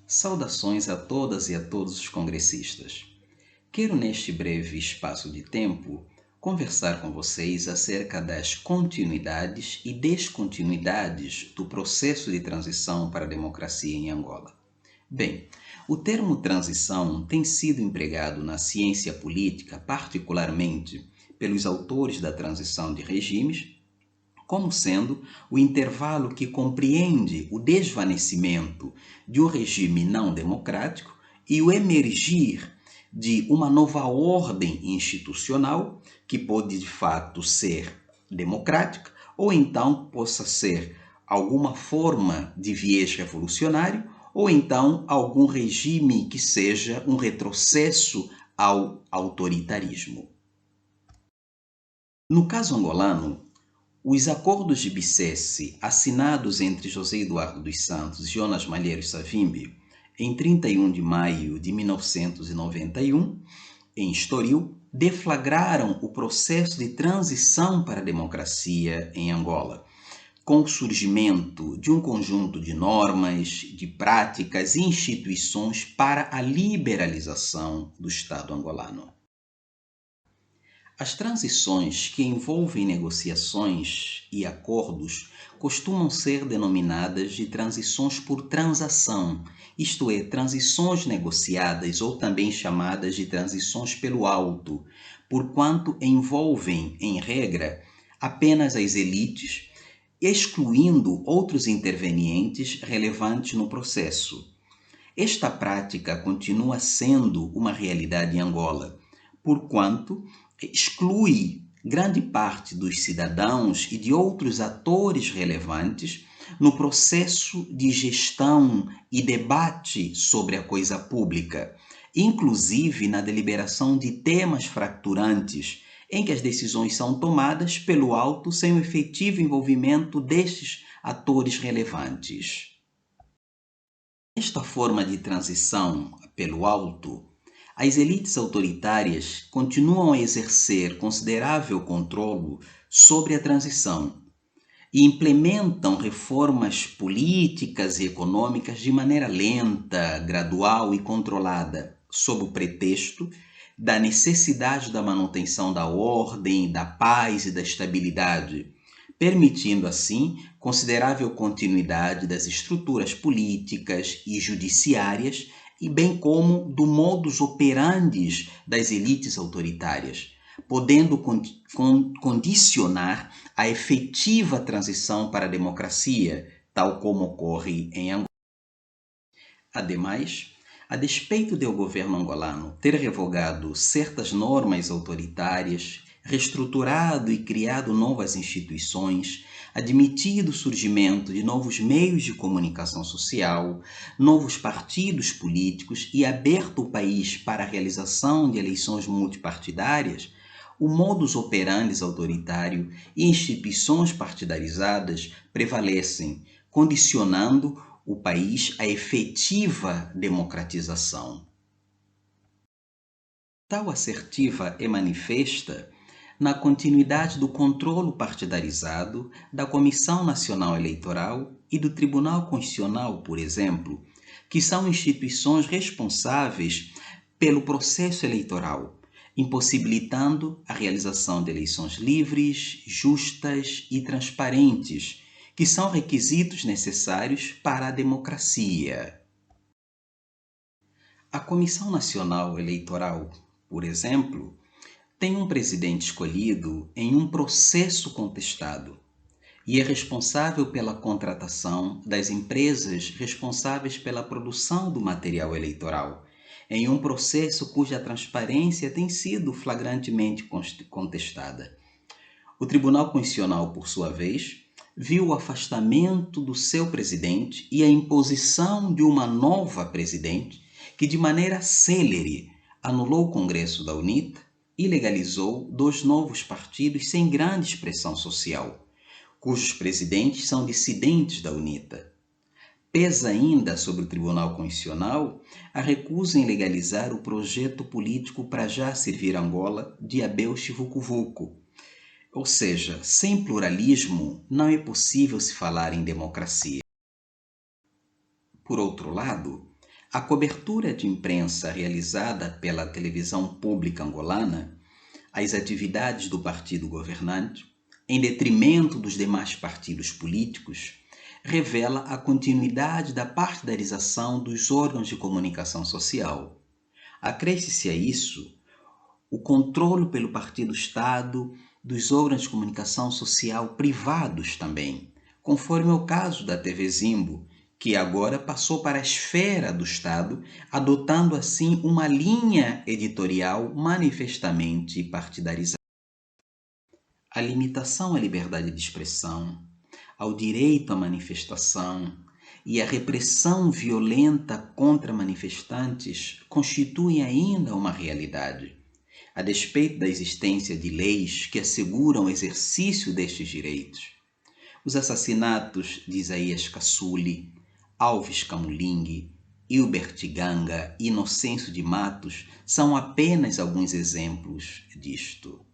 Saudações a todas e a todos os congressistas. Quero, neste breve espaço de tempo, conversar com vocês acerca das continuidades e descontinuidades do processo de transição para a democracia em Angola. Bem, o termo transição tem sido empregado na ciência política, particularmente pelos autores da transição de regimes, como sendo o intervalo que compreende o desvanecimento de um regime não democrático e o emergir de uma nova ordem institucional que pode de fato ser democrática ou então possa ser alguma forma de viés revolucionário ou então algum regime que seja um retrocesso ao autoritarismo. No caso angolano, os acordos de Bicesse, assinados entre José Eduardo dos Santos e Jonas Malheiro Savimbi, em 31 de maio de 1991, em Estoril, deflagraram o processo de transição para a democracia em Angola, com o surgimento de um conjunto de normas, de práticas e instituições para a liberalização do Estado angolano. As transições que envolvem negociações e acordos costumam ser denominadas de transições por transação, isto é, transições negociadas ou também chamadas de transições pelo alto, porquanto envolvem, em regra, apenas as elites, excluindo outros intervenientes relevantes no processo. Esta prática continua sendo uma realidade em Angola, porquanto exclui grande parte dos cidadãos e de outros atores relevantes no processo de gestão e debate sobre a coisa pública, inclusive na deliberação de temas fracturantes, em que as decisões são tomadas pelo alto sem o efetivo envolvimento destes atores relevantes. Nesta forma de transição pelo alto, as elites autoritárias continuam a exercer considerável controle sobre a transição e implementam reformas políticas e econômicas de maneira lenta, gradual e controlada, sob o pretexto da necessidade da manutenção da ordem, da paz e da estabilidade, permitindo assim considerável continuidade das estruturas políticas e judiciárias e bem como do modus operandi das elites autoritárias, podendo condicionar a efetiva transição para a democracia, tal como ocorre em Angola. Ademais, a despeito de o governo angolano ter revogado certas normas autoritárias, reestruturado e criado novas instituições, admitido o surgimento de novos meios de comunicação social, novos partidos políticos e aberto o país para a realização de eleições multipartidárias, o modus operandi autoritário e instituições partidarizadas prevalecem, condicionando o país à efetiva democratização. Tal assertiva é manifesta na continuidade do controlo partidarizado da Comissão Nacional Eleitoral e do Tribunal Constitucional, por exemplo, que são instituições responsáveis pelo processo eleitoral, impossibilitando a realização de eleições livres, justas e transparentes, que são requisitos necessários para a democracia. A Comissão Nacional Eleitoral, por exemplo, tem um presidente escolhido em um processo contestado e é responsável pela contratação das empresas responsáveis pela produção do material eleitoral, em um processo cuja transparência tem sido flagrantemente contestada. O Tribunal Constitucional, por sua vez, viu o afastamento do seu presidente e a imposição de uma nova presidente que, de maneira célere, anulou o Congresso da UNITA e legalizou 2 novos partidos sem grande expressão social, cujos presidentes são dissidentes da UNITA. Pesa ainda sobre o Tribunal Constitucional a recusa em legalizar o projeto político para já servir Angola de Abel Chivucovuco. Ou seja, sem pluralismo não é possível se falar em democracia. Por outro lado, A cobertura de imprensa realizada pela televisão pública angolana às atividades do partido governante, em detrimento dos demais partidos políticos, revela a continuidade da partidarização dos órgãos de comunicação social. Acresce-se a isso o controle pelo partido-Estado dos órgãos de comunicação social privados também, conforme o caso da TV Zimbo, que agora passou para a esfera do Estado, adotando assim uma linha editorial manifestamente partidarizada. A limitação à liberdade de expressão, ao direito à manifestação e a repressão violenta contra manifestantes constituem ainda uma realidade, a despeito da existência de leis que asseguram o exercício destes direitos. Os assassinatos de Isaías Cassuli, Alves Camuling, Hilbert Ganga e Inocêncio de Matos são apenas alguns exemplos disto.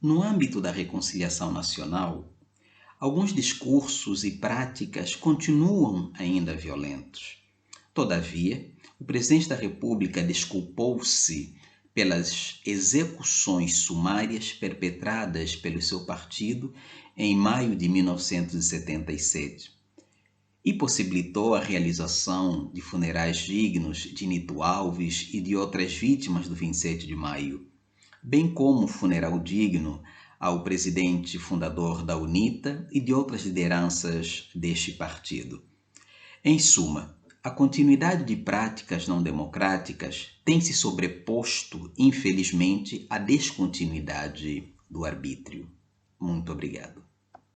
No âmbito da reconciliação nacional, alguns discursos e práticas continuam ainda violentos. Todavia, o presidente da República desculpou-se pelas execuções sumárias perpetradas pelo seu partido em maio de 1977 e possibilitou a realização de funerais dignos de Nito Alves e de outras vítimas do 27 de maio, bem como funeral digno ao presidente fundador da UNITA e de outras lideranças deste partido. Em suma, a continuidade de práticas não democráticas tem se sobreposto, infelizmente, à descontinuidade do arbítrio. Muito obrigado.